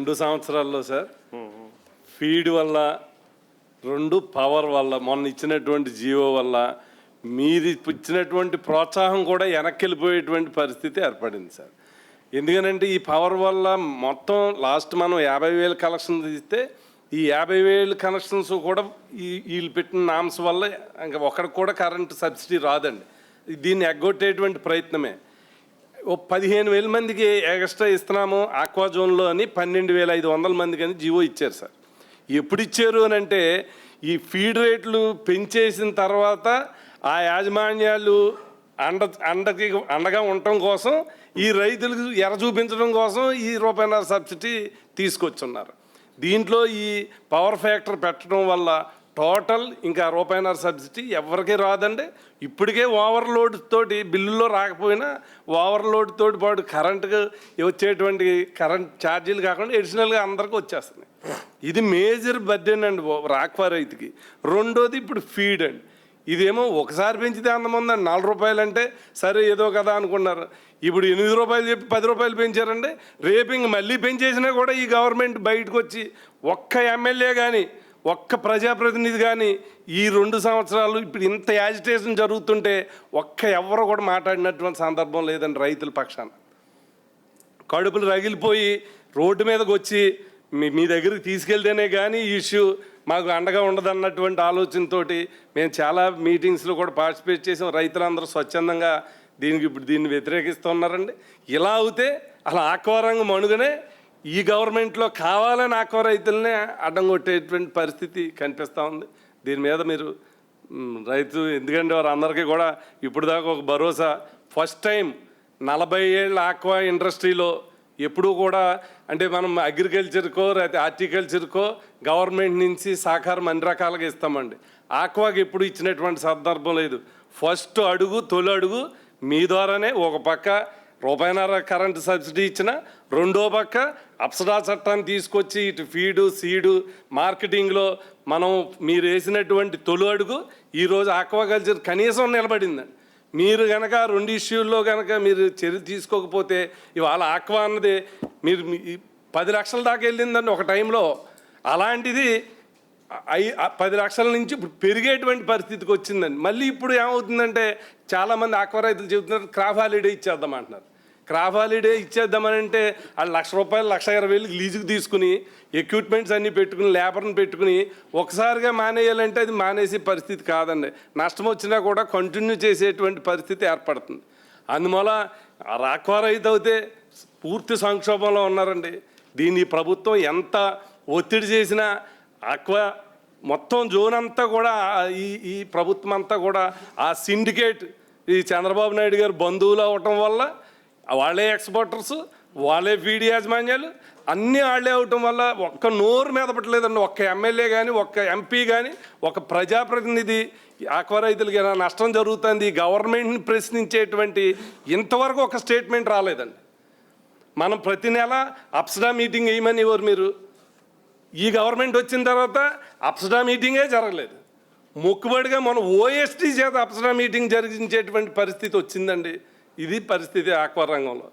2 సంవత్సరాల్లో sir feed వల్ల, 2 power వల్ల, మొన్న ఇచ్చినటువంటి జియో వల్ల మీరు ఇచ్చినటువంటి ప్రోత్సాహం కూడా వెనక్కి వెళ్ళిపోయేటువంటి పరిస్థితి ఏర్పడింది సార్. ఎందుకనంటే ఈ పవర్ వల్ల మొత్తం లాస్ట్ మనం 50,000 కలెక్షన్స్ ఇస్తే ఈ 50,000 కనెక్షన్స్ కూడా వీళ్ళు పెట్టిన నామ్స్ వల్ల ఇంకా ఒకరికి కూడా కరెంటు సబ్సిడీ రాదండి. దీన్ని ఎగ్గొట్టేటువంటి ప్రయత్నమే. ఓ 15,000 మందికి ఎక్స్ట్రా ఇస్తున్నాము ఆక్వా జోన్లో అని 12,500 మందికి అని జీవో ఇచ్చారు సార్. ఎప్పుడు ఇచ్చారు అని అంటే ఈ ఫీడ్ రేట్లు పెంచేసిన తర్వాత ఆ యాజమాన్యాలు అండగా ఉండటం కోసం, ఈ రైతులకు ఎర చూపించడం కోసం ఈ రూపాయన్నర సబ్సిడీ తీసుకొచ్చున్నారు. దీంట్లో ఈ పవర్ ఫ్యాక్టర్ పెట్టడం వల్ల టోటల్ ఇంకా రూపాయన్నర సబ్సిడీ ఎవరికి రాదండి. ఇప్పటికే ఓవర్లోడ్ తోటి బిల్లులో రాకపోయినా ఓవర్లోడ్ తోటి పాటు కరెంటుకు వచ్చేటువంటి కరెంట్ ఛార్జీలు కాకుండా అడిషనల్గా అందరికీ వచ్చేస్తున్నాయి. ఇది మేజర్ బర్డెన్ అండి ఆక్వా రైతుకి. రెండోది ఇప్పుడు ఫీడ్ అండి. ఇదేమో ఒకసారి పెంచితే అందముందండి. 4 రూపాయలు అంటే సరే ఏదో కదా అనుకున్నారు. ఇప్పుడు 8 రూపాయలు చెప్పి 10 రూపాయలు పెంచారండి. రేపు ఇంక మళ్ళీ పెంచేసినా కూడా ఈ గవర్నమెంట్ బయటకు వచ్చి ఒక్క ఎమ్మెల్యే కానీ ఒక్క ప్రజాప్రతినిధి కానీ ఈ 2 సంవత్సరాలు ఇప్పుడు ఇంత యాజిటేషన్ జరుగుతుంటే ఎవరు కూడా మాట్లాడినటువంటి సందర్భం లేదండి. రైతుల పక్షాన కడుపులు రగిలిపోయి రోడ్డు మీదకి వచ్చి మీ దగ్గరికి తీసుకెళ్తేనే కానీ ఈ ఇష్యూ మాకు అండగా ఉండదన్నటువంటి ఆలోచనతో మేము చాలా మీటింగ్స్లో కూడా పార్టిసిపేట్ చేసాం. రైతులందరూ స్వచ్ఛందంగా దీన్ని వ్యతిరేకిస్తున్నారండి. ఇలా అవుతే అలా ఆక్వా రంగం మనుగనే ఈ గవర్నమెంట్లో కావాలని ఆక్వా రైతులనే అడ్డం కొట్టేటువంటి పరిస్థితి కనిపిస్తూ ఉంది. దీని మీద మీరు రైతు, ఎందుకంటే వారు అందరికీ కూడా ఇప్పుడు దాకా ఒక భరోసా. ఫస్ట్ టైం 40 ఏళ్ళ ఆక్వా ఇండస్ట్రీలో ఎప్పుడూ కూడా అంటే మనం అగ్రికల్చర్కో లేకపోతే హార్టికల్చర్కో గవర్నమెంట్ నుంచి సహకారం అన్ని రకాలుగా ఇస్తామండి. ఆక్వాకి ఎప్పుడు ఇచ్చినటువంటి సందర్భం లేదు. ఫస్ట్ అడుగు, తొలి అడుగు మీ ద్వారానే. ఒక పక్క రూపాయన్నర కరెంటు సబ్సిడీ ఇచ్చిన, రెండో పక్క అప్సడా చట్టాన్ని తీసుకొచ్చి ఇటు ఫీడు, సీడు, మార్కెటింగ్లో మనం మీరు వేసినటువంటి తొలి అడుగు ఈరోజు ఆక్వాకల్చర్ కనీసం నిలబడిందండి. మీరు కనుక 2 ఇష్యూల్లో కనుక మీరు చర్య తీసుకోకపోతే ఇవాళ ఆక్వా అన్నది మీరు 10 లక్షల దాకా వెళ్ళిందండి ఒక టైంలో. అలాంటిది 10 లక్షల నుంచి ఇప్పుడు పెరిగేటువంటి పరిస్థితికి వచ్చిందండి. మళ్ళీ ఇప్పుడు ఏమవుతుందంటే చాలామంది ఆక్వా రైతులు చెబుతున్నారు క్రాప్ హాలిడే ఇచ్చేద్దామంటున్నారు. క్రాప్ హాలిడే ఇచ్చేద్దామని అంటే వాళ్ళు ₹1,00,000, ₹1,20,000 లీజుకు తీసుకుని ఎక్విప్మెంట్స్ అన్నీ పెట్టుకుని లేబర్ని పెట్టుకుని ఒకసారిగా మానేయాలంటే అది మానేసే పరిస్థితి కాదండి. నష్టం వచ్చినా కూడా కంటిన్యూ చేసేటువంటి పరిస్థితి ఏర్పడుతుంది. అందువల్ల ఆక్వా రైతు అయితే పూర్తి సంక్షోభంలో ఉన్నారండి. దీన్ని ప్రభుత్వం ఎంత ఒత్తిడి చేసినా ఆక్వా మొత్తం జోన్ అంతా కూడా ఈ ప్రభుత్వం అంతా కూడా ఆ సిండికేట్ ఈ చంద్రబాబు నాయుడు గారు బంధువులు అవటం వల్ల వాళ్ళే ఎక్స్పోర్టర్స్, వాళ్ళే ఫీడ్ యాజమాన్యాలు అన్నీ వాళ్ళే అవటం వల్ల ఒక్క నోరు మీద పట్టలేదండి. ఒక్క ఎమ్మెల్యే కానీ, ఒక్క ఎంపీ కానీ, ఒక ప్రజాప్రతినిధి ఆక్వా రైతులకి ఏమైనా నష్టం జరుగుతుంది గవర్నమెంట్ని ప్రశ్నించేటువంటి ఇంతవరకు ఒక స్టేట్మెంట్ రాలేదండి. మనం ప్రతి నెల అప్సడా మీటింగ్ వేయమని ఎవరు మీరు? ఈ గవర్నమెంట్ వచ్చిన తర్వాత అప్సడా మీటింగే జరగలేదు. మొక్కుబడిగా మనం ఓఎస్టీ చేత అప్సడా మీటింగ్ జరిగించేటువంటి పరిస్థితి వచ్చిందండి. ఇది పరిస్థితి ఆక్వా రంగంలో.